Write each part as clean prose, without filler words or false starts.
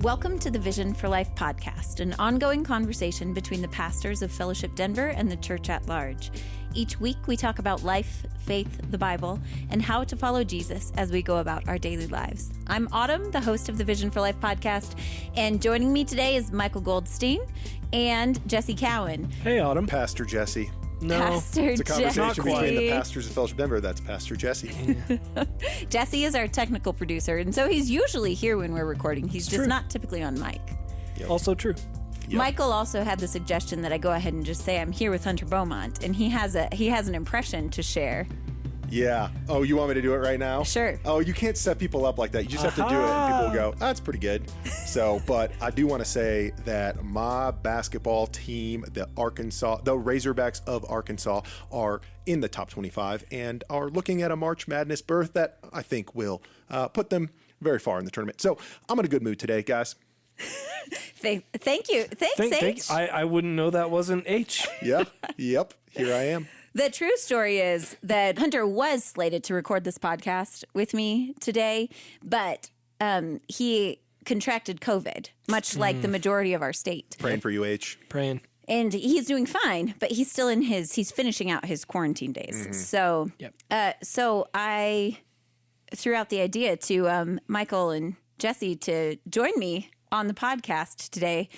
Welcome to the Vision for Life podcast, an ongoing conversation between the pastors of Fellowship Denver and the church at large. Each week, we talk about life, faith, the Bible, and how to follow Jesus as we go about our daily lives. I'm Autumn, the host of the Vision for Life podcast, and joining me today is Michael Goldstein and Jesse Cowan. Hey, Autumn. Pastor Jesse. No, Pastor It's a conversation Jesse. between the pastors of Fellowship Denver. That's Pastor Jesse. Jesse is our technical producer, and so he's usually here when we're recording. He's just true. not typically on mic. Also true. Yep. Michael also had the suggestion that I go ahead and just say I'm here with Hunter Beaumont, and he has an impression to share. Yeah. Oh, you want me to do it right now? Sure. Oh, you can't set people up like that. You just have to do it, and people will go, that's pretty good. So, but I do want to say that my basketball team, the Razorbacks of Arkansas, are in the top 25 and are looking at a March Madness berth that I think will put them very far in the tournament. So I'm in a good mood today, guys. Thank you. Thanks, H. I wouldn't know that wasn't H. Yeah. Yep. Here I am. The true story is that Hunter was slated to record this podcast with me today, but he contracted COVID, much like the majority of our state. Praying for you, H. Praying. And he's doing fine, but he's still he's finishing out his quarantine days. Mm-hmm. So, so I threw out the idea to Michael and Jesse to join me on the podcast today.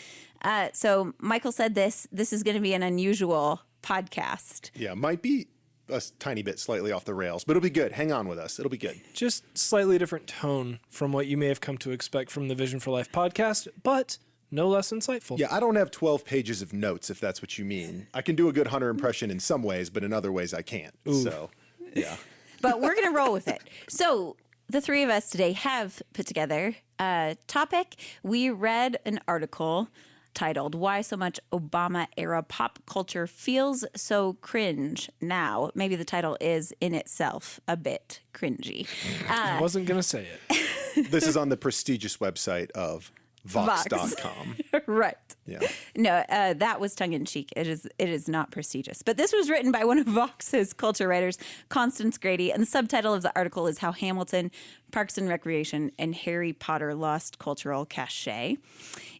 So Michael said this is going to be an unusual podcast. Yeah, might be a tiny bit slightly off the rails, but it'll be good. Hang on with us. It'll be good. Just slightly different tone from what you may have come to expect from the Vision for Life podcast, but no less insightful. Yeah, I don't have 12 pages of notes, if that's what you mean. I can do a good Hunter impression in some ways, but in other ways I can't. Ooh. So, yeah. But we're going to roll with it. So the three of us today have put together a topic. We read an article titled "Why So Much Obama-Era Pop Culture Feels So Cringe Now." Maybe the title is in itself a bit cringy. I wasn't going to say it. This is on the prestigious website of Vox.com. Right. Yeah. No, that was tongue-in-cheek. It is not prestigious. But this was written by one of Vox's culture writers, Constance Grady, and the subtitle of the article is "How Hamilton, Parks and Recreation, and Harry Potter Lost Cultural Cachet."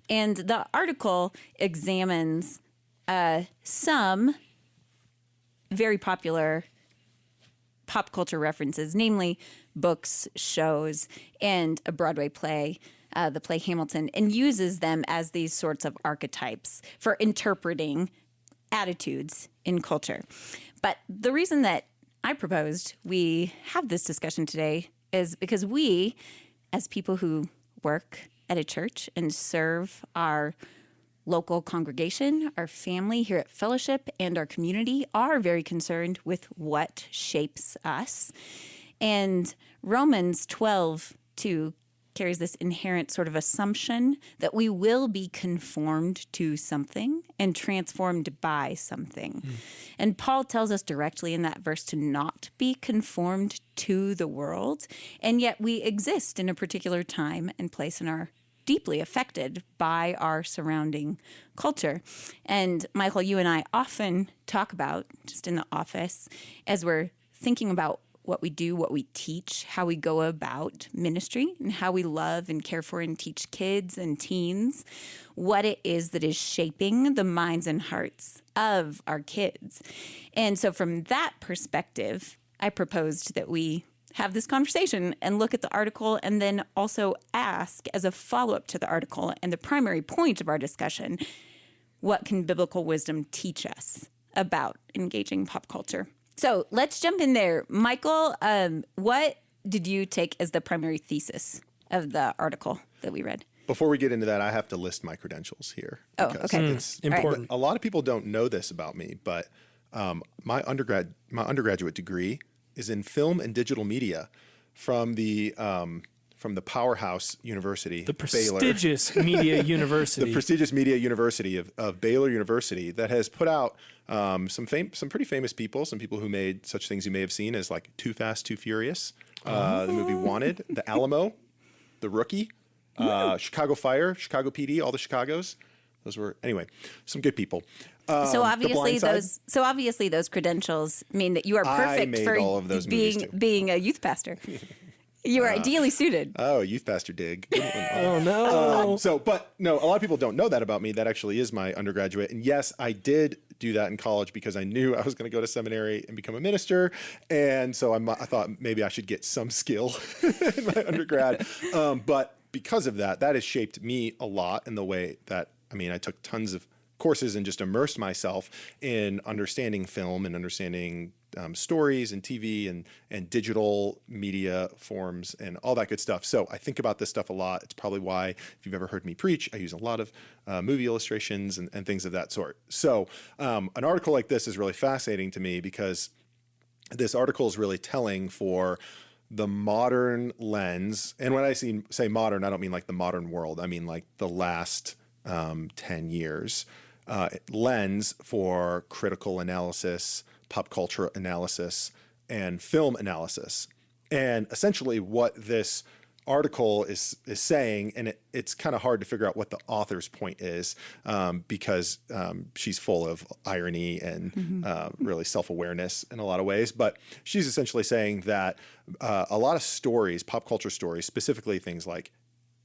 And the article examines some very popular pop culture references, namely books, shows, and a Broadway play, the play Hamilton, and uses them as these sorts of archetypes for interpreting attitudes in culture. But the reason that I proposed we have this discussion today is because we, as people who work at a church and serve our local congregation, our family here at Fellowship, and our community, are very concerned with what shapes us. And Romans 12:2 carries this inherent sort of assumption that we will be conformed to something and transformed by something. And Paul tells us directly in that verse to not be conformed to the world, and yet we exist in a particular time and place and are deeply affected by our surrounding culture. And Michael, you and I often talk about, just in the office, as we're thinking about what we do, what we teach, how we go about ministry, and how we love and care for and teach kids and teens, what it is that is shaping the minds and hearts of our kids. And so from that perspective, I proposed that we have this conversation and look at the article and then also ask, as a follow-up to the article and the primary point of our discussion, what can biblical wisdom teach us about engaging pop culture? So let's jump in there. Michael, what did you take as the primary thesis of the article that we read? Before we get into that, I have to list my credentials here. Oh, okay. It's important. A lot of people don't know this about me, but my undergraduate degree is in film and digital media from the powerhouse university, The prestigious media university. The prestigious media university of Baylor University that has put out some pretty famous people, some people who made such things you may have seen as like Too Fast, Too Furious, the movie Wanted, The Alamo, The Rookie, Chicago Fire, Chicago PD, all the Chicagos. Those were, anyway, some good people. So obviously those credentials mean that you are perfect for all of those being a youth pastor. You are ideally suited. Oh, youth pastor dig. Good one. Oh no. But no, a lot of people don't know that about me. That actually is my undergraduate. And yes, I did do that in college because I knew I was going to go to seminary and become a minister. And so I thought maybe I should get some skill in my undergrad. But because of that, that has shaped me a lot in the way that, I took tons of courses and just immersed myself in understanding film and understanding stories and TV and digital media forms and all that good stuff. So I think about this stuff a lot. It's probably why, if you've ever heard me preach, I use a lot of movie illustrations and things of that sort. So an article like this is really fascinating to me because this article is really telling for the modern lens. And when I say modern, I don't mean like the modern world. I mean like the last 10 years lens for critical analysis, pop culture analysis, and film analysis. And essentially what this article is saying, and it's kind of hard to figure out what the author's point is because she's full of irony and really self-awareness in a lot of ways. But she's essentially saying that a lot of stories, pop culture stories, specifically things like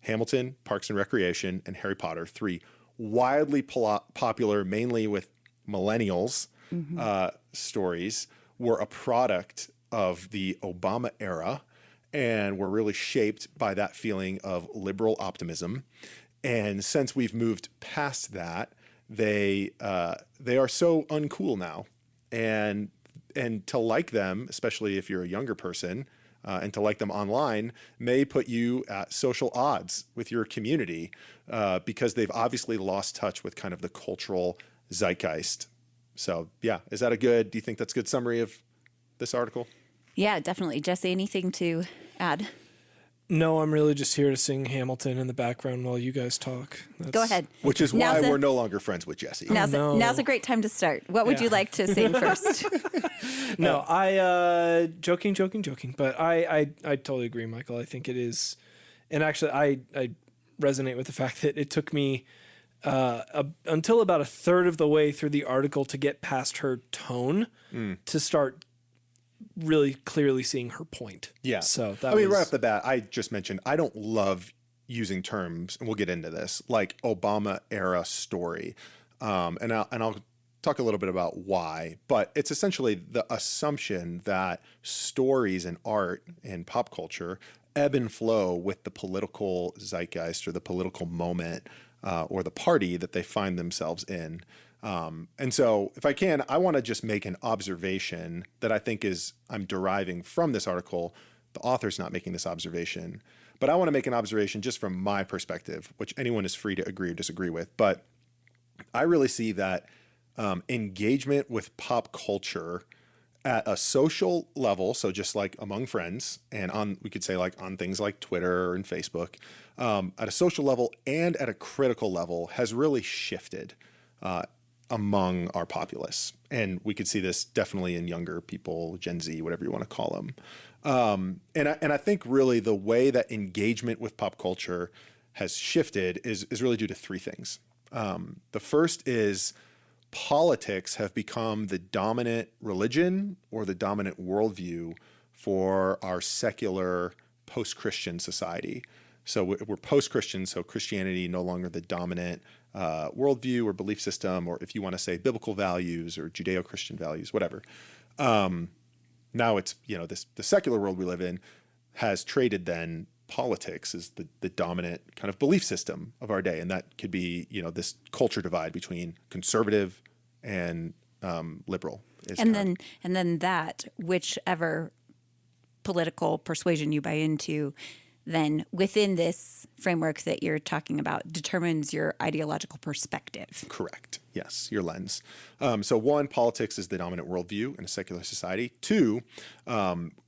Hamilton, Parks and Recreation, and Harry Potter, three widely popular, mainly with millennials, stories, were a product of the Obama era and were really shaped by that feeling of liberal optimism. And since we've moved past that, they are so uncool now. And to like them, especially if you're a younger person, and to like them online may put you at social odds with your community because they've obviously lost touch with kind of the cultural zeitgeist. So yeah, do you think that's a good summary of this article? Yeah, definitely. Jesse, anything to add? No, I'm really just here to sing Hamilton in the background while you guys talk. Go ahead. Which is why we're no longer friends with Jesse. Now's a great time to start. What would you like to sing first? No, I joking, but I totally agree, Michael. I think it is, and actually I resonate with the fact that it took me until about a third of the way through the article to get past her tone to start really clearly seeing her point. Yeah. So right off the bat, I just mentioned I don't love using terms, and we'll get into this, like Obama era story. And I'll talk a little bit about why, but it's essentially the assumption that stories and art and pop culture ebb and flow with the political zeitgeist or the political moment or the party that they find themselves in. And so if I can, I want to just make an observation that I think I'm deriving from this article. The author's not making this observation, but I want to make an observation just from my perspective, which anyone is free to agree or disagree with. But I really see that engagement with pop culture at a social level, so just like among friends and we could say like on things like Twitter and Facebook, at a social level and at a critical level has really shifted among our populace. And we could see this definitely in younger people, Gen Z, whatever you want to call them. And I think really the way that engagement with pop culture has shifted is really due to three things. The first is politics have become the dominant religion or the dominant worldview for our secular post-Christian society. So we're post-Christian, so Christianity no longer the dominant worldview or belief system, or if you want to say biblical values or Judeo-Christian values, whatever. Now it's, the secular world we live in has traded then politics as the dominant kind of belief system of our day. And that could be, this culture divide between conservative and liberal. And then that, whichever political persuasion you buy into, then within this framework that you're talking about determines your ideological perspective. Correct. Yes, your lens. So one, politics is the dominant worldview in a secular society. Two,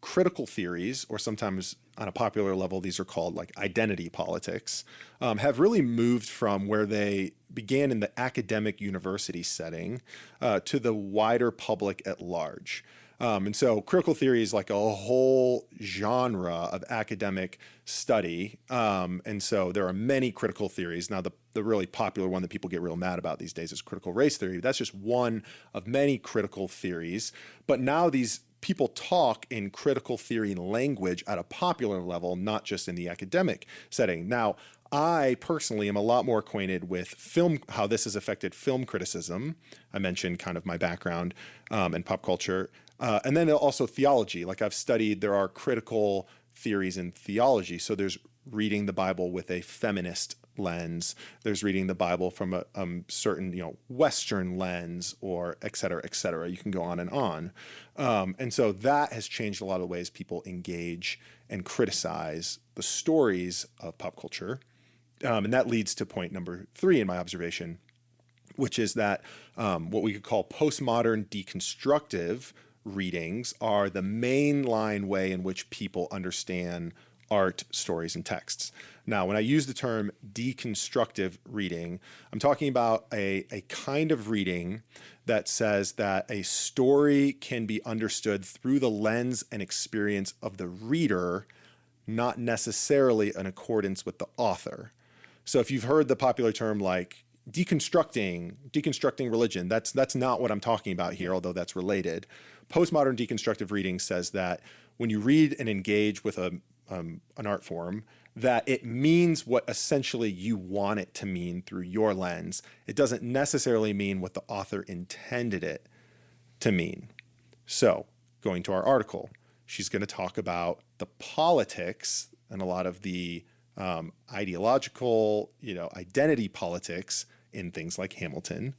critical theories, or sometimes on a popular level, these are called like identity politics, have really moved from where they began in the academic university setting to the wider public at large. And so critical theory is like a whole genre of academic study. And so there are many critical theories. Now, the really popular one that people get real mad about these days is critical race theory. That's just one of many critical theories. But now these people talk in critical theory language at a popular level, not just in the academic setting. Now, I personally am a lot more acquainted with film, how this has affected film criticism. I mentioned kind of my background in pop culture. And then also theology. Like I've studied, there are critical theories in theology. So there's reading the Bible with a feminist lens. There's reading the Bible from a certain, Western lens, or et cetera, et cetera. You can go on and on. And so that has changed a lot of the ways people engage and criticize the stories of pop culture. And that leads to point number 3 in my observation, which is that what we could call postmodern deconstructive readings are the mainline way in which people understand art, stories, and texts. Now, when I use the term deconstructive reading, I'm talking about a kind of reading that says that a story can be understood through the lens and experience of the reader, not necessarily in accordance with the author. So if you've heard the popular term like deconstructing religion, that's not what I'm talking about here, although that's related. Postmodern deconstructive reading says that when you read and engage with an art form, that it means what essentially you want it to mean through your lens. It doesn't necessarily mean what the author intended it to mean. So, going to our article, she's going to talk about the politics and a lot of the ideological, identity politics in things like Hamilton,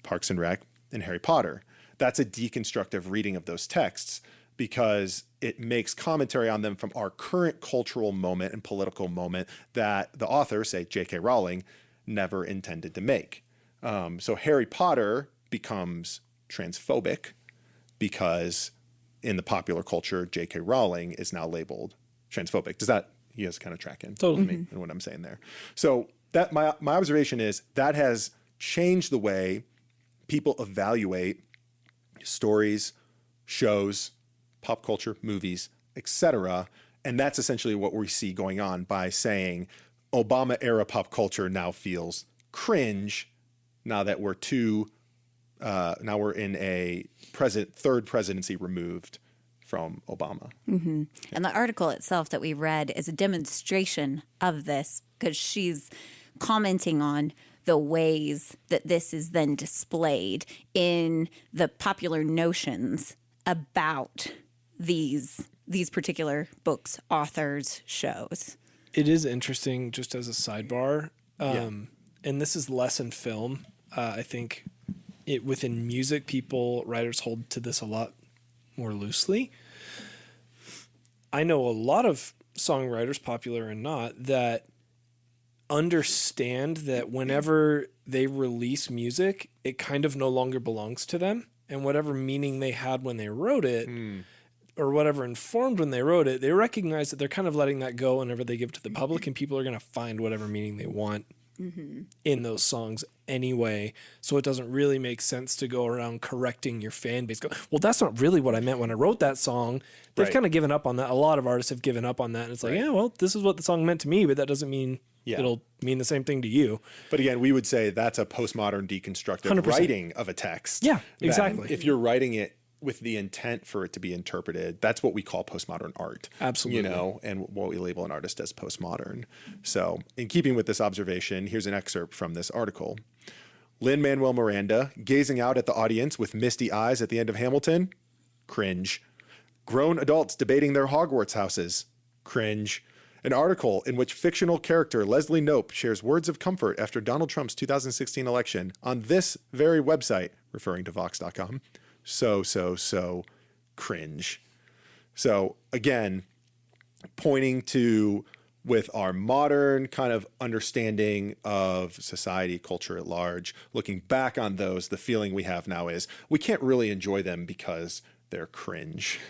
Parks and Rec, and Harry Potter. That's a deconstructive reading of those texts because it makes commentary on them from our current cultural moment and political moment that the author, say J.K. Rowling, never intended to make. So Harry Potter becomes transphobic because in the popular culture, J.K. Rowling is now labeled transphobic. Does that, you guys kind of track in Totally. me in what I'm saying there? So that my observation is that has changed the way people evaluate stories, shows, pop culture, movies, etc. And that's essentially what we see going on by saying Obama era pop culture now feels cringe now that we're now we're in a third presidency removed from Obama. Mm-hmm. And the article itself that we read is a demonstration of this because she's commenting on the ways that this is then displayed in the popular notions about these particular books, authors, shows. It is interesting, just as a sidebar, and this is less in film. I think within music, writers hold to this a lot more loosely. I know a lot of songwriters, popular and not, that understand that whenever they release music, it kind of no longer belongs to them. And whatever meaning they had when they wrote it, or whatever informed when they wrote it, they recognize that they're kind of letting that go whenever they give it to the public, and people are going to find whatever meaning they want in those songs anyway. So it doesn't really make sense to go around correcting your fan base. Go, well, that's not really what I meant when I wrote that song. They've kind of given up on that. A lot of artists have given up on that. And it's like, yeah, well, this is what the song meant to me, but that doesn't mean it'll mean the same thing to you. But again, we would say that's a postmodern deconstructive 100%. Writing of a text. Yeah, exactly. If you're writing it with the intent for it to be interpreted, that's what we call postmodern art. Absolutely. And what we label an artist as postmodern. So in keeping with this observation, here's an excerpt from this article. Lin-Manuel Miranda, gazing out at the audience with misty eyes at the end of Hamilton, cringe. Grown adults debating their Hogwarts houses, cringe. An article in which fictional character Leslie Knope shares words of comfort after Donald Trump's 2016 election on this very website, referring to Vox.com. So cringe. So again, pointing to, with our modern kind of understanding of society, culture at large, looking back on those, the feeling we have now is we can't really enjoy them because they're cringe.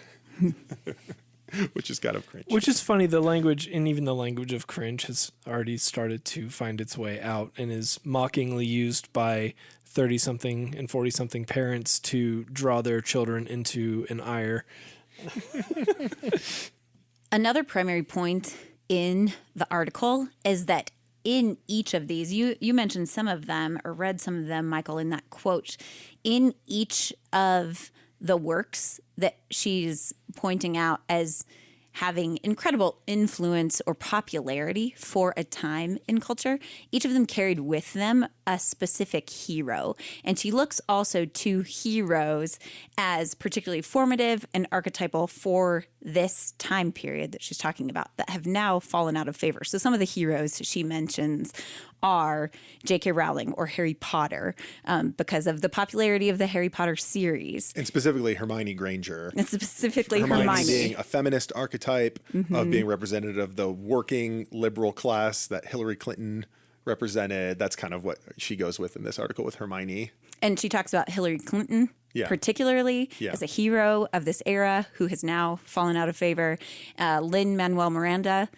Which is kind of cringe. Which is funny, the language, and even the language of cringe has already started to find its way out and is mockingly used by 30-something and 40-something parents to draw their children into an ire. Another primary point in the article is that in each of these, you mentioned some of them or read some of them, Michael, in that quote, in each of the works that she's pointing out as having incredible influence or popularity for a time in culture, each of them carried with them a specific hero. And she looks also to heroes as particularly formative and archetypal for this time period that she's talking about that have now fallen out of favor. So some of the heroes she mentions are J.K. Rowling or Harry Potter because of the popularity of the Harry Potter series. And specifically Hermione Granger. And specifically Hermione Hermione. being a feminist archetype of being representative of the working liberal class that Hillary Clinton represented. That's kind of what she goes with in this article with Hermione. And she talks about Hillary Clinton particularly as a hero of this era who has now fallen out of favor. Lin-Manuel Miranda,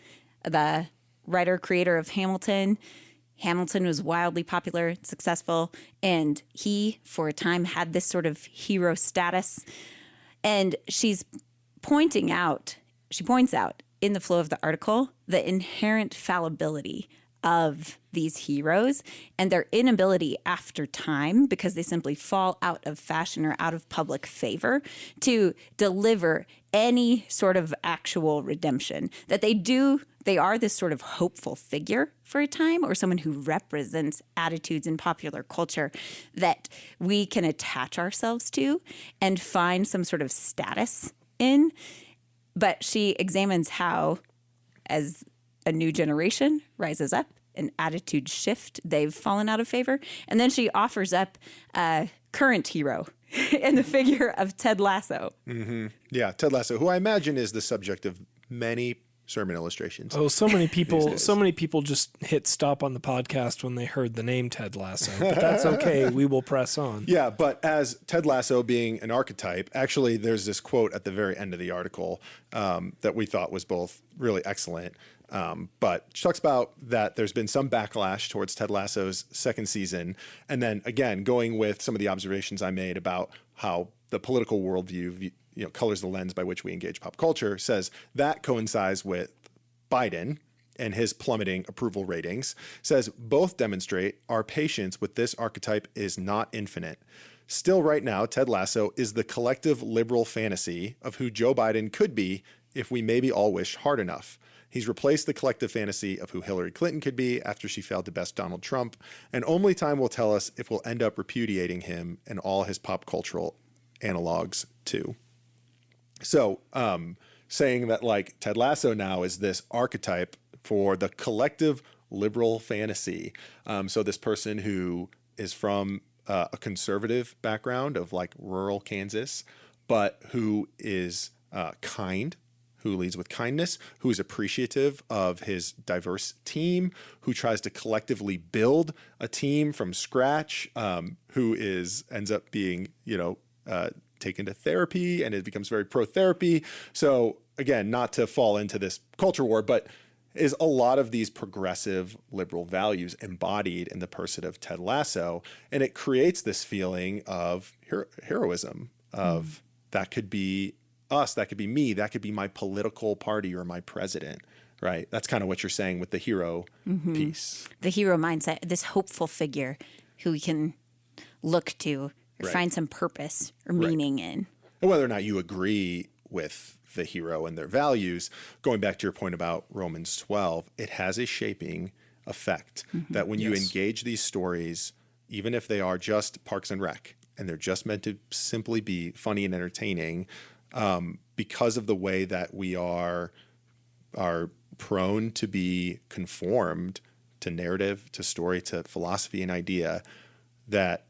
the writer, creator of Hamilton. Hamilton was wildly popular and successful, and he, for a time, had this sort of hero status. And she points out in the flow of the article the inherent fallibility of these heroes and their inability after time, because they simply fall out of fashion or out of public favor, to deliver any sort of actual redemption. That they are this sort of hopeful figure for a time, or someone who represents attitudes in popular culture that we can attach ourselves to and find some sort of status in. But she examines how, as a new generation rises up, an attitude shift, they've fallen out of favor. And then she offers up a current hero in the figure of Ted Lasso. Mm-hmm. Yeah, Ted Lasso, who I imagine is the subject of many sermon illustrations. Oh, so many people just hit stop on the podcast when they heard the name Ted Lasso. But that's okay. We will press on. Yeah, but as Ted Lasso being an archetype, actually there's this quote at the very end of the article that we thought was both really excellent. But she talks about that there's been some backlash towards Ted Lasso's second season. And then again, going with some of the observations I made about how the political worldview colors the lens by which we engage pop culture, says that coincides with Biden and his plummeting approval ratings, says both demonstrate our patience with this archetype is not infinite. Still right now, Ted Lasso is the collective liberal fantasy of who Joe Biden could be if we maybe all wish hard enough. He's replaced the collective fantasy of who Hillary Clinton could be after she failed to best Donald Trump, and only time will tell us if we'll end up repudiating him and all his pop cultural analogs too. So saying that like Ted Lasso now is this archetype for the collective liberal fantasy. So this person who is from a conservative background of like rural Kansas, but who is kind, who leads with kindness, who is appreciative of his diverse team, who tries to collectively build a team from scratch, who ends up being, taken to therapy, and it becomes very pro-therapy. So again, not to fall into this culture war, but is a lot of these progressive liberal values embodied in the person of Ted Lasso. And it creates this feeling of heroism, of that could be us, that could be me, that could be my political party or my president, right? That's kind of what you're saying with the hero piece. The hero mindset, this hopeful figure who we can look to or find some purpose or meaning in. And whether or not you agree with the hero and their values, going back to your point about Romans 12, it has a shaping effect that when you engage these stories, even if they are just Parks and Rec, and they're just meant to simply be funny and entertaining, because of the way that we are prone to be conformed to narrative, to story, to philosophy and idea, that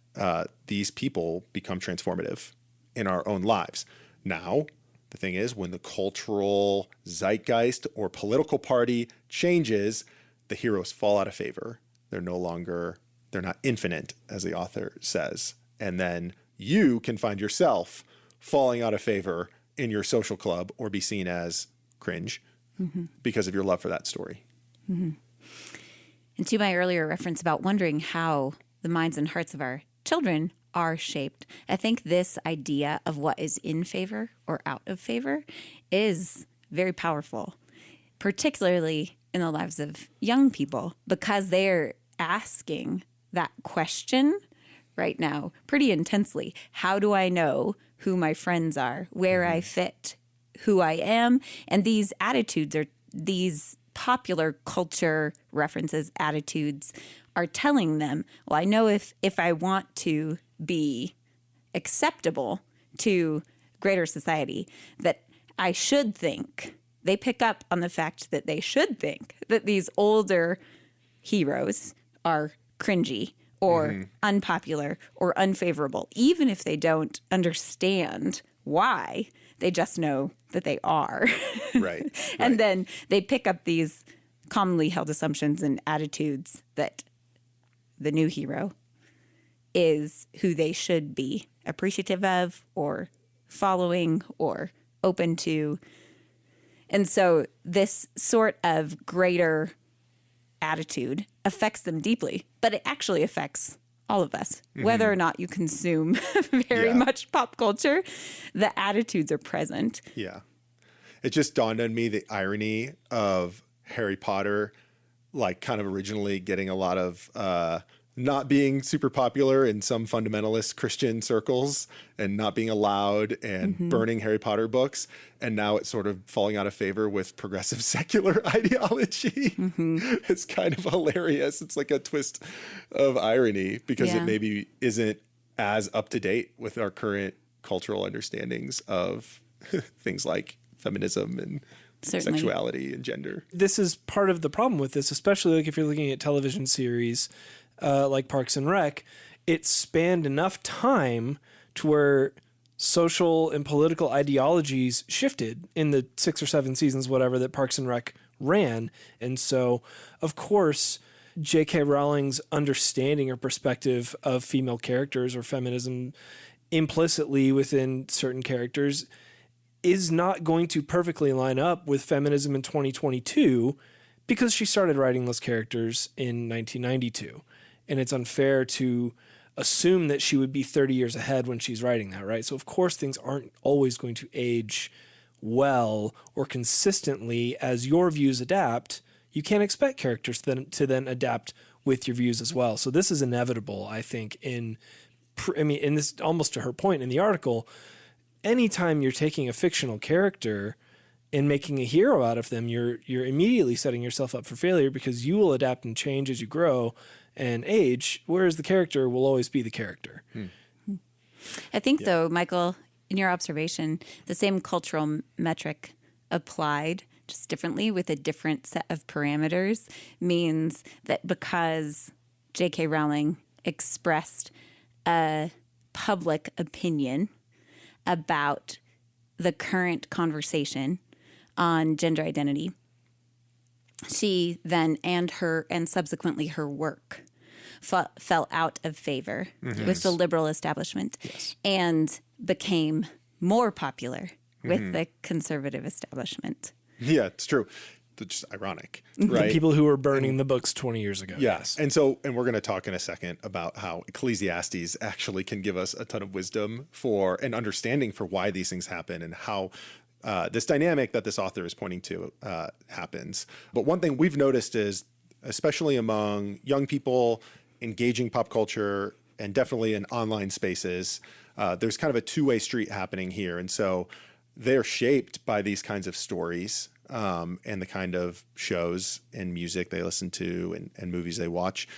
these people become transformative in our own lives. Now, the thing is, when the cultural zeitgeist or political party changes, the heroes fall out of favor. They're not infinite, as the author says. And then you can find yourself falling out of favor in your social club or be seen as cringe because of your love for that story. And to my earlier reference about wondering how the minds and hearts of our children are shaped, I think this idea of what is in favor or out of favor is very powerful, particularly in the lives of young people, because they're asking that question, right now pretty intensely. How do I know who my friends are, where I fit, who I am? And these attitudes are these popular culture references, attitudes are telling them, well, I know if I want to be acceptable to greater society, that I should think. They pick up on the fact that they should think that these older heroes are cringy or unpopular or unfavorable, even if they don't understand why. They just know that they are. Right. And then they pick up these commonly held assumptions and attitudes that the new hero is who they should be appreciative of or following or open to. And so this sort of greater attitude affects them deeply, but it actually affects all of us, whether or not you consume very much pop culture, the attitudes are present. Yeah. It just dawned on me the irony of Harry Potter, like kind of originally getting a lot of not being super popular in some fundamentalist Christian circles and not being allowed and burning Harry Potter books. And now it's sort of falling out of favor with progressive secular ideology. It's kind of hilarious. It's like a twist of irony because it maybe isn't as up to date with our current cultural understandings of things like feminism and sexuality and gender. This is part of the problem with this, especially like if you're looking at television series like Parks and Rec. It spanned enough time to where social and political ideologies shifted in the 6 or 7 seasons, whatever, that Parks and Rec ran. And so, of course, J.K. Rowling's understanding or perspective of female characters or feminism implicitly within certain characters is not going to perfectly line up with feminism in 2022 because she started writing those characters in 1992. And it's unfair to assume that she would be 30 years ahead when she's writing that, right? So, of course, things aren't always going to age well or consistently as your views adapt. You can't expect characters to then adapt with your views as well. So this is inevitable, I think, in this almost to her point in the article. Anytime you're taking a fictional character and making a hero out of them, you're immediately setting yourself up for failure because you will adapt and change as you grow and age, whereas the character will always be the character. I think, though, Michael, in your observation, the same cultural metric applied just differently with a different set of parameters means that because J.K. Rowling expressed a public opinion about the current conversation on gender identity, she then and subsequently her work fell out of favor with the liberal establishment and became more popular with the conservative establishment. Yeah, it's true. It's just ironic, right? The people who were burning the books 20 years ago. Yes. And we're going to talk in a second about how Ecclesiastes actually can give us a ton of wisdom for an understanding for why these things happen and how this dynamic that this author is pointing to happens. But one thing we've noticed is, especially among young people engaging pop culture and definitely in online spaces, there's kind of a two-way street happening here. And so they're shaped by these kinds of stories and the kind of shows and music they listen to and movies they watch.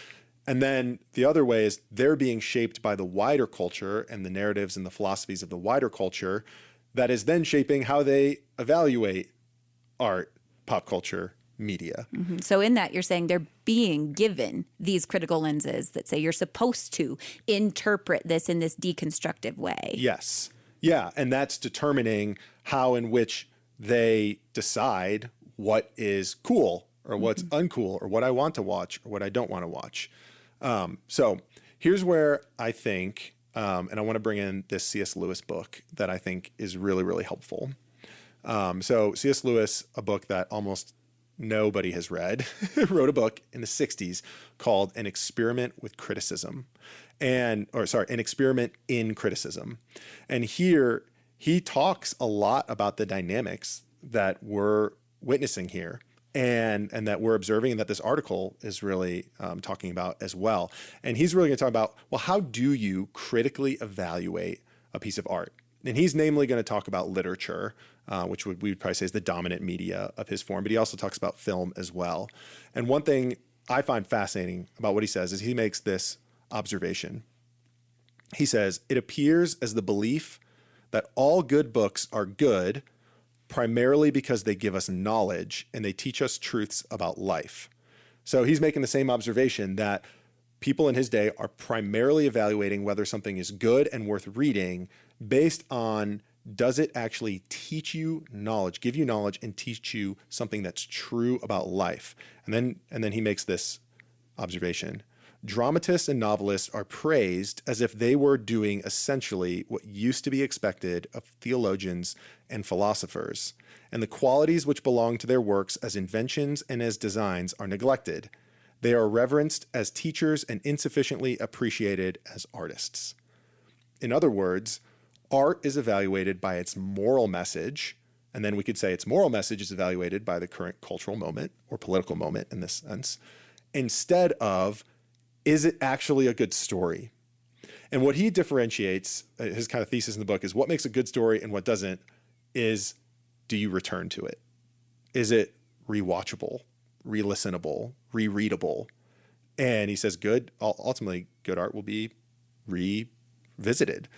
And then the other way is they're being shaped by the wider culture and the narratives and the philosophies of the wider culture that is then shaping how they evaluate art, pop culture, media. So in that, you're saying they're being given these critical lenses that say you're supposed to interpret this in this deconstructive way. Yes. Yeah. And that's determining how in which they decide what is cool or what's uncool or what I want to watch or what I don't want to watch. So here's where I think, and I want to bring in this C.S. Lewis book that I think is really, really helpful. So C.S. Lewis, a book that almost nobody has read, wrote a book in the 60s called An Experiment with Criticism. An Experiment in Criticism. And here he talks a lot about the dynamics that we're witnessing here and that we're observing, and that this article is really talking about as well. And he's really going to talk about, well, how do you critically evaluate a piece of art? And he's namely going to talk about literature, which we would probably say is the dominant media of his form, but he also talks about film as well. And one thing I find fascinating about what he says is he makes this observation. He says, it appears as the belief that all good books are good primarily because they give us knowledge and they teach us truths about life. So he's making the same observation that people in his day are primarily evaluating whether something is good and worth reading based on, does it actually teach you knowledge, give you knowledge, and teach you something that's true about life? And then he makes this observation. Dramatists and novelists are praised as if they were doing essentially what used to be expected of theologians and philosophers, and the qualities which belong to their works as inventions and as designs are neglected. They are reverenced as teachers and insufficiently appreciated as artists. In other words, art is evaluated by its moral message, and then we could say its moral message is evaluated by the current cultural moment or political moment in this sense, instead of, is it actually a good story? And what he differentiates, his kind of thesis in the book, is what makes a good story and what doesn't is, do you return to it? Is it rewatchable, re-listenable, rereadable? And he says ultimately good art will be revisited,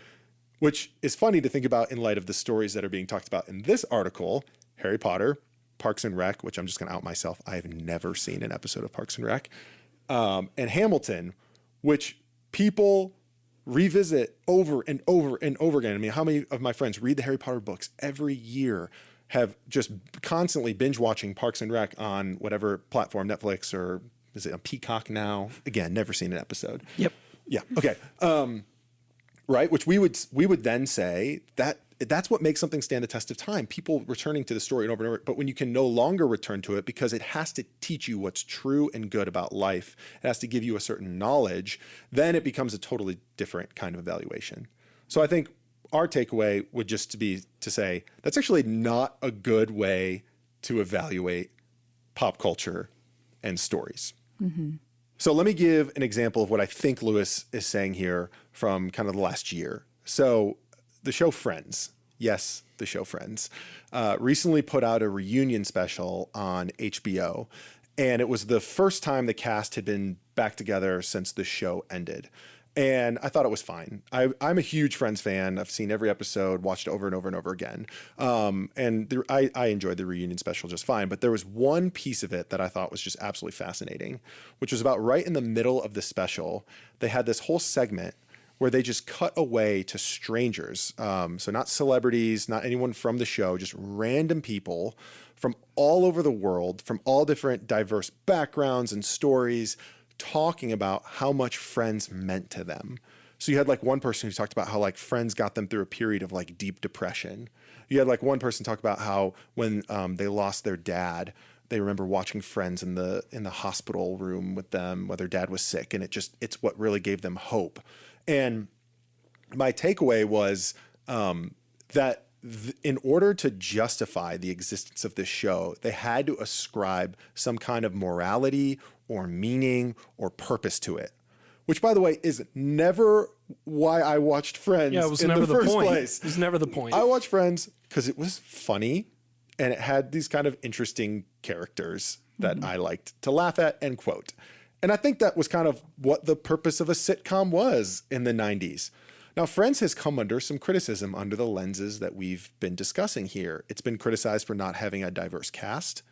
which is funny to think about in light of the stories that are being talked about in this article. Harry Potter, Parks and Rec, which I'm just going to out myself, I have never seen an episode of Parks and Rec, and Hamilton, which people revisit over and over and over again. I mean, how many of my friends read the Harry Potter books every year, have just constantly binge watching Parks and Rec on whatever platform, Netflix, or is it on Peacock now? Again, never seen an episode. Yep. Yeah. Okay. Right. Which we would then say that that's what makes something stand the test of time. People returning to the story and over and over. But when you can no longer return to it because it has to teach you what's true and good about life, it has to give you a certain knowledge, then it becomes a totally different kind of evaluation. So I think our takeaway would just be to say that's actually not a good way to evaluate pop culture and stories. Mm-hmm. So let me give an example of what I think Lewis is saying here from kind of the last year. So the show Friends, yes, the show Friends, recently put out a reunion special on HBO. And it was the first time the cast had been back together since the show ended. And I thought it was fine. I'm a huge Friends fan. I've seen every episode, watched it over and over and over again. I enjoyed the reunion special just fine. But there was one piece of it that I thought was just absolutely fascinating, which was about right in the middle of the special. They had this whole segment where they just cut away to strangers. So not celebrities, not anyone from the show, just random people from all over the world, from all different diverse backgrounds and stories, talking about how much Friends meant to them. So you had like one person who talked about how like Friends got them through a period of like deep depression. You had like one person talk about how when they lost their dad, they remember watching Friends in the hospital room with them while their dad was sick, and it's what really gave them hope. And my takeaway was that in order to justify the existence of this show, they had to ascribe some kind of morality or meaning or purpose to it, which, by the way, is never why I watched Friends Yeah, it was in never the the first point. place. It was never the point. I watched Friends because it was funny and it had these kind of interesting characters that I liked to laugh at and quote. And I think that was kind of what the purpose of a sitcom was in the 90s. Now, Friends has come under some criticism under the lenses that we've been discussing here. It's been criticized for not having a diverse cast,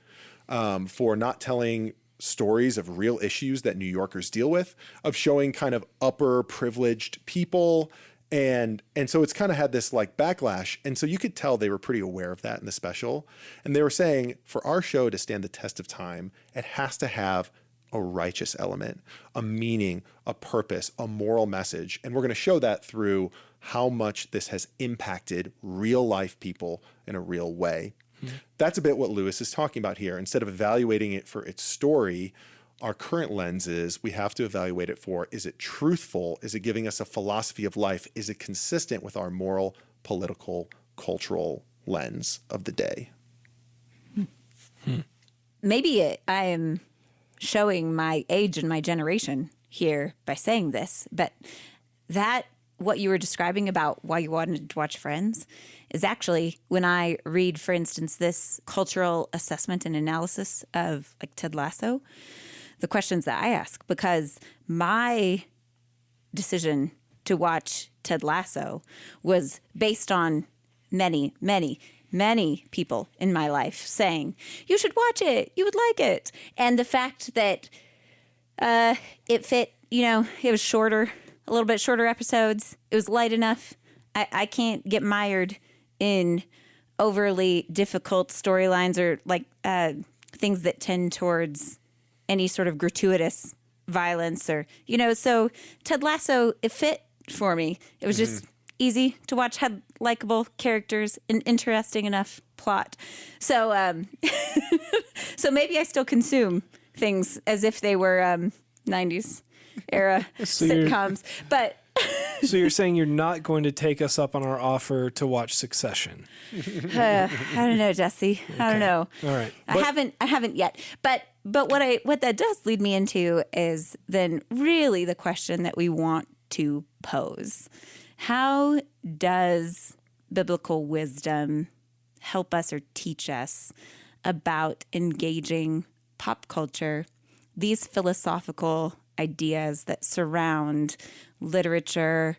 for not telling stories of real issues that New Yorkers deal with, of showing kind of upper privileged people. And so it's kind of had this like backlash. And so you could tell they were pretty aware of that in the special. And they were saying, for our show to stand the test of time, it has to have a righteous element, a meaning, a purpose, a moral message. And we're going to show that through how much this has impacted real life people in a real way. Mm-hmm. That's a bit what Lewis is talking about here. Instead of evaluating it for its story, our current lens is we have to evaluate it for, is it truthful? Is it giving us a philosophy of life? Is it consistent with our moral, political, cultural lens of the day? maybe I am showing my age and my generation here by saying this, but that what you were describing about why you wanted to watch Friends is actually when I read, for instance, this cultural assessment and analysis of like Ted Lasso, the questions that I ask, because my decision to watch Ted Lasso was based on many, many, many people in my life saying, you should watch it, you would like it. And the fact that it fit, it was shorter, a little bit shorter episodes. It was light enough. I can't get mired in overly difficult storylines or like things that tend towards any sort of gratuitous violence or, so Ted Lasso, it fit for me. It was just easy to watch, had likable characters, an interesting enough plot. So, so maybe I still consume things as if they were 90s era sitcoms, but So you're saying you're not going to take us up on our offer to watch Succession? I don't know, Jesse. I don't know. All right. I haven't yet. But what that does lead me into is then really the question that we want to pose. How does biblical wisdom help us or teach us about engaging pop culture, these philosophical ideas that surround literature,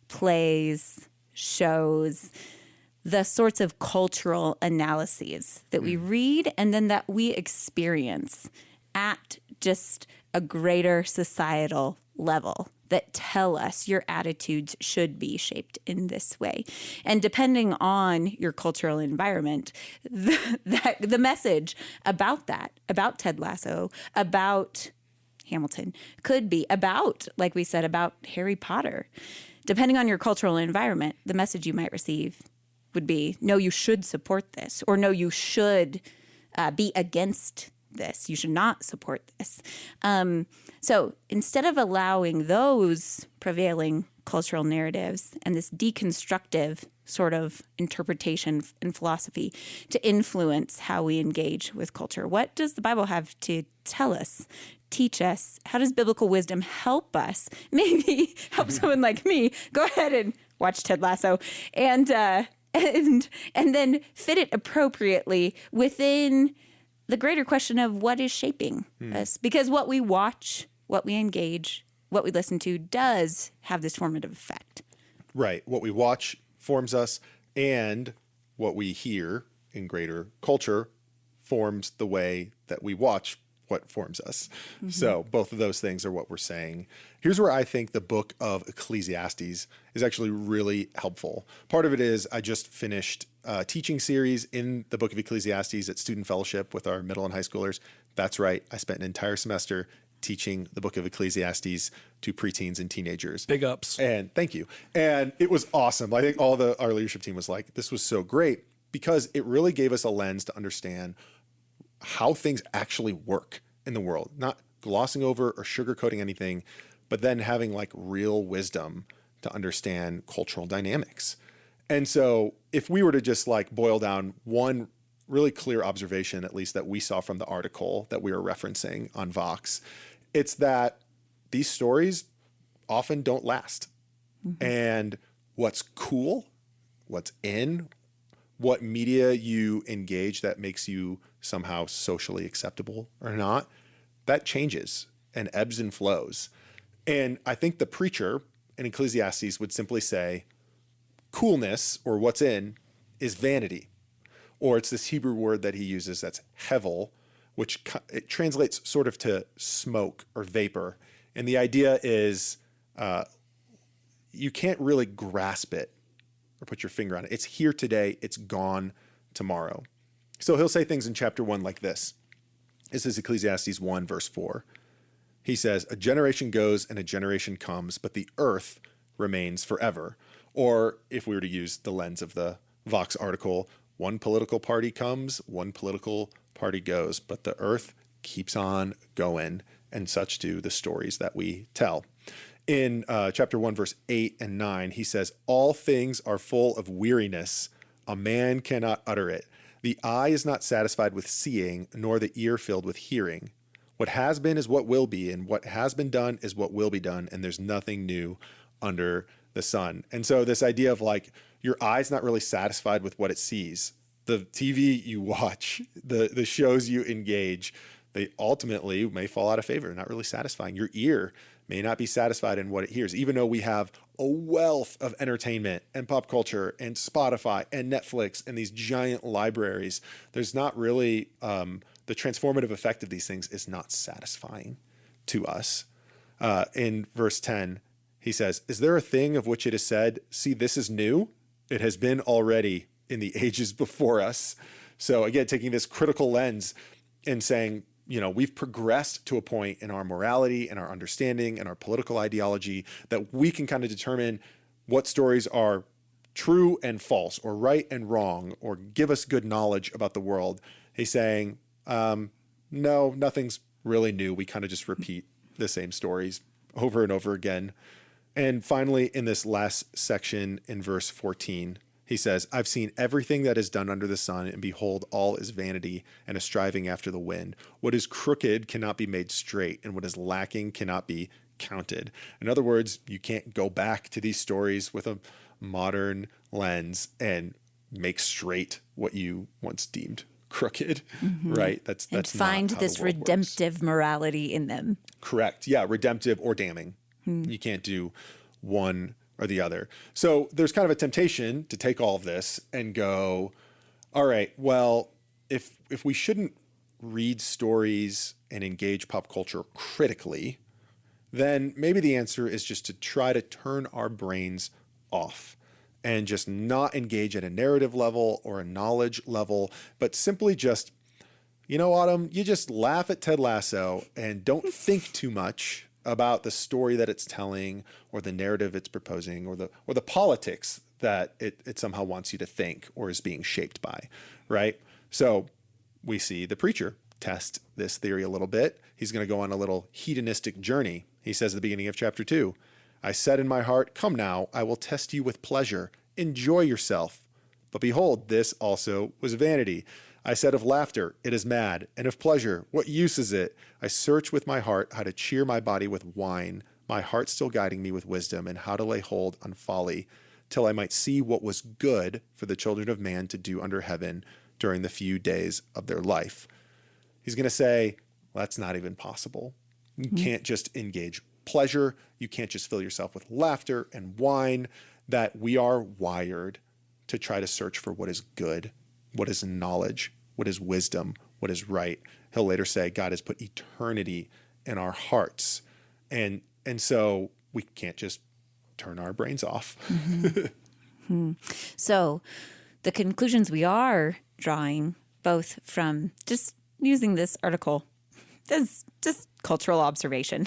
plays, shows, the sorts of cultural analyses that we read and then that we experience at just a greater societal level that tell us your attitudes should be shaped in this way. And depending on your cultural environment, the message about that, about Ted Lasso, about Hamilton, could be about, like we said, about Harry Potter. Depending on your cultural environment, the message you might receive would be, no, you should support this, or no, you should be against this. You should not support this. So instead of allowing those prevailing cultural narratives and this deconstructive sort of interpretation and philosophy to influence how we engage with culture, what does the Bible have to tell us, teach us? How does biblical wisdom help us? Maybe help someone like me go ahead and watch Ted Lasso and then fit it appropriately within the greater question of what is shaping us. Because what we watch, what we engage, what we listen to does have this formative effect. Right. What we watch forms us, and what we hear in greater culture forms the way that we watch what forms us. Mm-hmm. So both of those things are what we're saying. Here's where I think the book of Ecclesiastes is actually really helpful. Part of it is I just finished a teaching series in the book of Ecclesiastes at Student Fellowship with our middle and high schoolers. That's right. I spent an entire semester teaching the book of Ecclesiastes to preteens and teenagers. Big ups. And thank you. And it was awesome. I think our leadership team was like, this was so great because it really gave us a lens to understand how things actually work in the world, not glossing over or sugarcoating anything, but then having like real wisdom to understand cultural dynamics. And so if we were to just like boil down one really clear observation, at least that we saw from the article that we were referencing on Vox, it's that these stories often don't last. Mm-hmm. And what's cool, what's in, what media you engage that makes you somehow socially acceptable or not, that changes and ebbs and flows. And I think the preacher in Ecclesiastes would simply say, coolness, or what's in, is vanity. Or it's this Hebrew word that he uses that's hevel, which it translates sort of to smoke or vapor. And the idea is you can't really grasp it or put your finger on it. It's here today. It's gone tomorrow. So he'll say things in chapter 1 like this. This is Ecclesiastes 1, verse 4. He says, a generation goes and a generation comes, but the earth remains forever. Or if we were to use the lens of the Vox article, one political party comes, one political party goes, but the earth keeps on going, and such do the stories that we tell. In chapter 1, verse 8 and 9, he says, all things are full of weariness. A man cannot utter it. The eye is not satisfied with seeing, nor the ear filled with hearing. What has been is what will be, and what has been done is what will be done, and there's nothing new under the sun. And so this idea of like your eye's not really satisfied with what it sees. The TV you watch, the shows you engage, they ultimately may fall out of favor, not really satisfying. Your ear may not be satisfied in what it hears, even though we have a wealth of entertainment and pop culture and Spotify and Netflix and these giant libraries. There's not really, the transformative effect of these things is not satisfying to us. In verse 10, he says, "Is there a thing of which it is said, 'See, this is new'? It has been already in the ages before us." So again, taking this critical lens and saying, we've progressed to a point in our morality and our understanding and our political ideology that we can kind of determine what stories are true and false, or right and wrong, or give us good knowledge about the world. He's saying, no, nothing's really new. We kind of just repeat the same stories over and over again. And finally, in this last section in verse 14, he says, "I've seen everything that is done under the sun, and behold, all is vanity and a striving after the wind. What is crooked cannot be made straight, and what is lacking cannot be counted." In other words, you can't go back to these stories with a modern lens and make straight what you once deemed crooked, right? That's and find not how this the world redemptive works. morality in them. Correct. Yeah, redemptive or damning. You can't do one or the other. So there's kind of a temptation to take all of this and go, all right, well, if we shouldn't read stories and engage pop culture critically, then maybe the answer is just to try to turn our brains off and just not engage at a narrative level or a knowledge level, but simply just, Autumn, you just laugh at Ted Lasso and don't think too much about the story that it's telling, or the narrative it's proposing, or the politics that it somehow wants you to think or is being shaped by, right? So we see the preacher test this theory a little bit. He's going to go on a little hedonistic journey. He says at the beginning of chapter 2, "I said in my heart, 'Come now, I will test you with pleasure. Enjoy yourself.' But behold, this also was vanity. I said of laughter, 'It is mad,' and of pleasure, 'What use is it?' I search with my heart how to cheer my body with wine, my heart still guiding me with wisdom, and how to lay hold on folly, till I might see what was good for the children of man to do under heaven during the few days of their life." He's going to say, well, that's not even possible. You can't just engage pleasure. You can't just fill yourself with laughter and wine. That we are wired to try to search for what is good, what is knowledge, what is wisdom, what is right. He'll later say God has put eternity in our hearts. And so we can't just turn our brains off. So the conclusions we are drawing, both from just using this article as just cultural observation,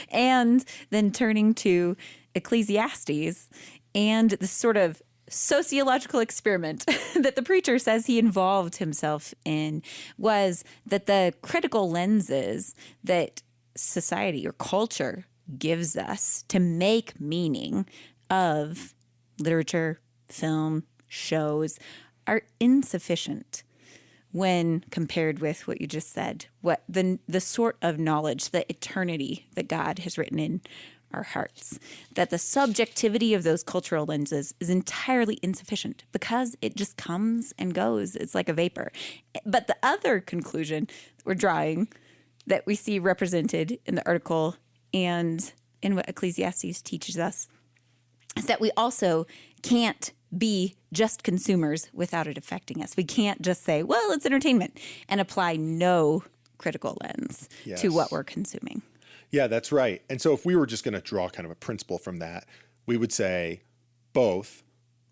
and then turning to Ecclesiastes and the sort of sociological experiment that the preacher says he involved himself in, was that the critical lenses that society or culture gives us to make meaning of literature, film, shows are insufficient when compared with what you just said, what the sort of knowledge, the eternity that God has written in our hearts, that the subjectivity of those cultural lenses is entirely insufficient because it just comes and goes. It's like a vapor. But the other conclusion we're drawing that we see represented in the article and in what Ecclesiastes teaches us is that we also can't be just consumers without it affecting us. We can't just say, well, it's entertainment, and apply no critical lens to what we're consuming. Yeah, that's right. And so if we were just going to draw kind of a principle from that, we would say both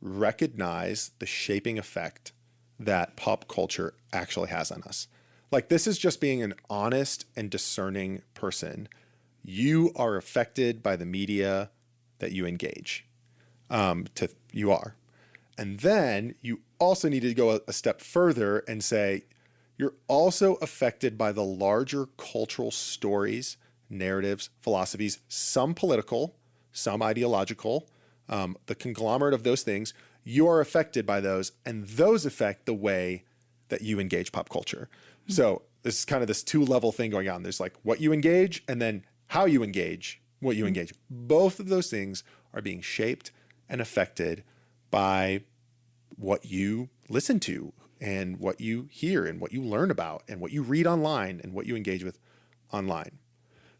recognize the shaping effect that pop culture actually has on us. Like, this is just being an honest and discerning person. You are affected by the media that you engage. You are. And then you also need to go a step further and say, you're also affected by the larger cultural stories, narratives, philosophies, some political, some ideological, the conglomerate of those things. You are affected by those, and those affect the way that you engage pop culture. So this is kind of this 2-level thing going on. There's like what you engage and then how you engage what you engage. Both of those things are being shaped and affected by what you listen to and what you hear and what you learn about and what you read online and what you engage with online.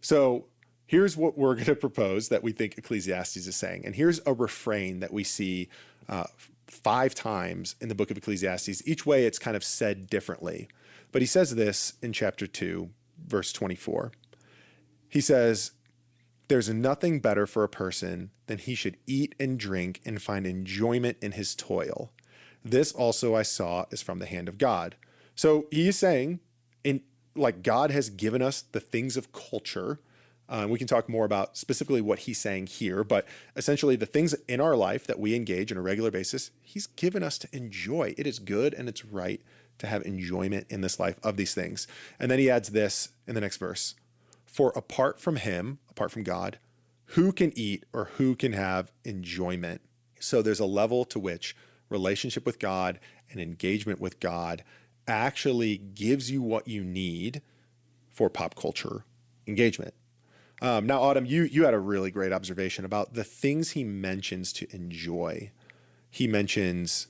So here's what we're going to propose that we think Ecclesiastes is saying. And here's a refrain that we see 5 times in the book of Ecclesiastes. Each way it's kind of said differently. But he says this in chapter 2, verse 24. He says, "There's nothing better for a person than he should eat and drink and find enjoyment in his toil. This also I saw is from the hand of God." So he is saying, God has given us the things of culture. We can talk more about specifically what he's saying here, but essentially the things in our life that we engage on a regular basis, he's given us to enjoy. It is good and it's right to have enjoyment in this life of these things. And then he adds this in the next verse: "For apart from him, apart from God, who can eat or who can have enjoyment?" So there's a level to which relationship with God and engagement with God actually gives you what you need for pop culture engagement. Now, Autumn, you had a really great observation about the things he mentions to enjoy. He mentions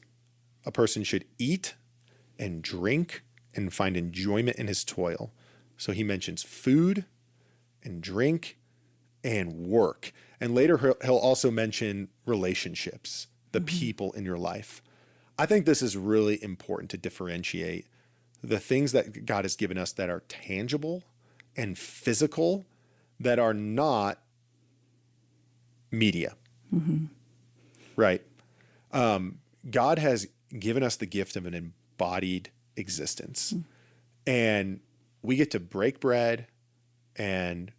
a person should eat and drink and find enjoyment in his toil. So he mentions food and drink and work. And later he'll also mention relationships, the people in your life. I think this is really important to differentiate the things that God has given us that are tangible and physical, that are not media, right? God has given us the gift of an embodied existence, and we get to break bread and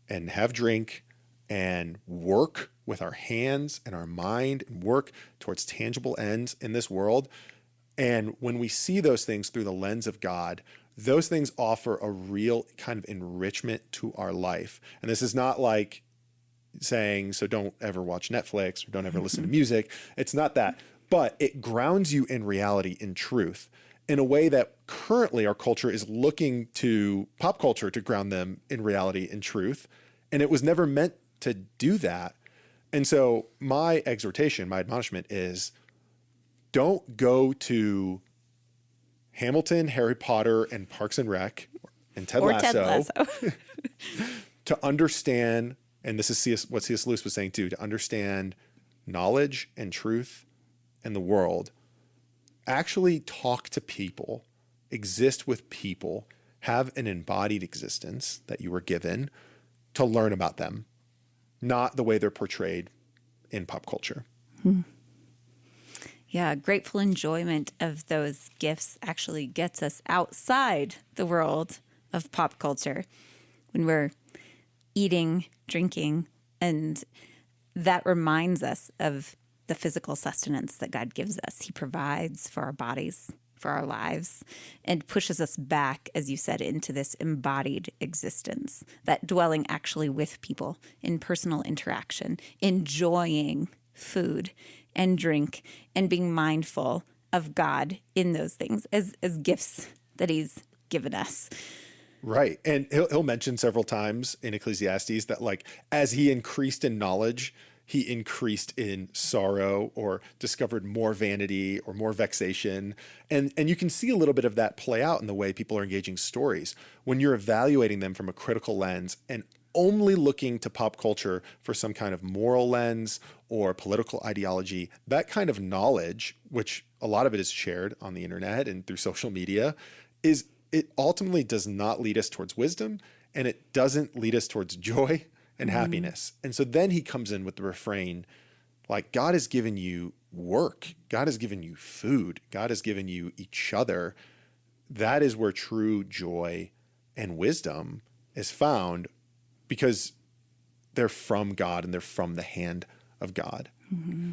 have drink and work with our hands and our mind and work towards tangible ends in this world. And when we see those things through the lens of God, those things offer a real kind of enrichment to our life. And this is not like saying, so don't ever watch Netflix or don't ever listen to music. It's not that, but it grounds you in reality, in truth, in a way that currently our culture is looking to pop culture to ground them in reality, in truth. And it was never meant to do that. And so my exhortation, my admonishment is, don't go to Hamilton, Harry Potter, and Parks and Rec, and Ted Lasso, to understand, and this is what C.S. Lewis was saying too, to understand knowledge and truth and the world. Actually talk to people, exist with people, have an embodied existence that you were given to learn about them, not the way they're portrayed in pop culture. Yeah, grateful enjoyment of those gifts actually gets us outside the world of pop culture when we're eating, drinking, and that reminds us of the physical sustenance that God gives us. He provides for our bodies, for our lives, and pushes us back, as you said, into this embodied existence, that dwelling actually with people in personal interaction, enjoying food and drink, and being mindful of God in those things as gifts that he's given us. Right. And he'll mention several times in Ecclesiastes that, like, as he increased in knowledge, he increased in sorrow or discovered more vanity or more vexation. And you can see a little bit of that play out in the way people are engaging stories. When you're evaluating them from a critical lens and only looking to pop culture for some kind of moral lens or political ideology, that kind of knowledge, which a lot of it is shared on the internet and through social media, it ultimately does not lead us towards wisdom, and it doesn't lead us towards joy and happiness. And so then he comes in with the refrain, like, God has given you work. God has given you food. God has given you each other. That is where true joy and wisdom is found, because they're from God and they're from the hand of God.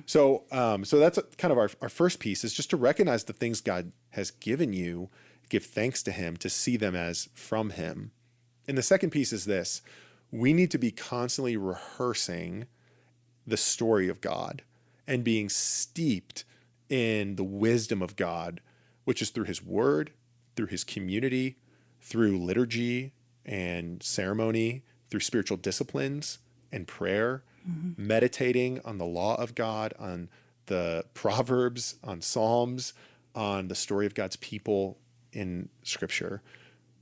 So that's kind of our first piece, is just to recognize the things God has given you, give thanks to him, to see them as from him. And the second piece is this: we need to be constantly rehearsing the story of God and being steeped in the wisdom of God, which is through his word through his community, through liturgy and ceremony, through spiritual disciplines and prayer, meditating on the law of God, on the Proverbs, on Psalms, on the story of God's people in Scripture.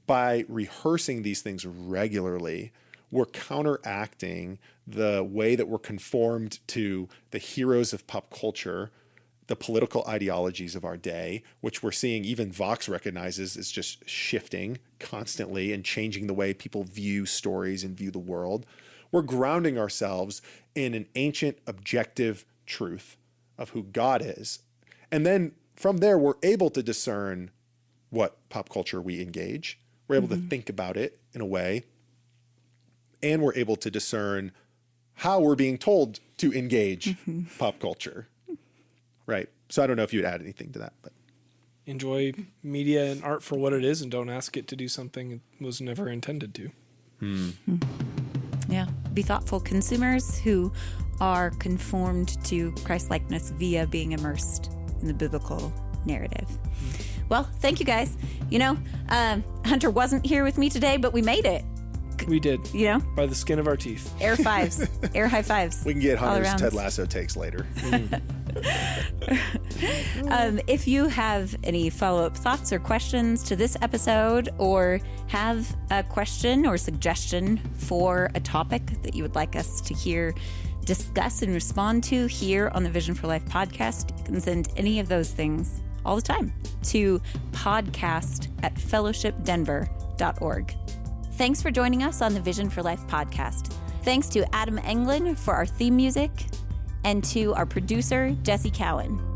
By rehearsing these things regularly, we're counteracting the way that we're conformed to the heroes of pop culture, the political ideologies of our day, which we're seeing even Vox recognizes is just shifting constantly and changing the way people view stories and view the world. We're grounding ourselves in an ancient objective truth of who God is. And then from there, we're able to discern what pop culture we engage. We're able to think about it in a way, and we're able to discern how we're being told to engage pop culture. Right. So I don't know if you would add anything to that, but Enjoy media and art for what it is, and don't ask it to do something it was never intended to. Yeah. Be thoughtful consumers who are conformed to Christ-likeness via being immersed in the biblical narrative. Well, thank you guys. You know, Hunter wasn't here with me today, but we made it. We did. You know? By the skin of our teeth. Air fives. Air high fives. we can get all Hunter's around. Ted Lasso takes later. If you have any follow-up thoughts or questions to this episode, or have a question or suggestion for a topic that you would like us to hear, discuss, and respond to here on the Vision for Life podcast, you can send any of those things all the time to podcast@fellowshipdenver.org. Thanks for joining us on the Vision for Life podcast. Thanks to Adam Englund for our theme music, and to our producer, Jesse Cowan.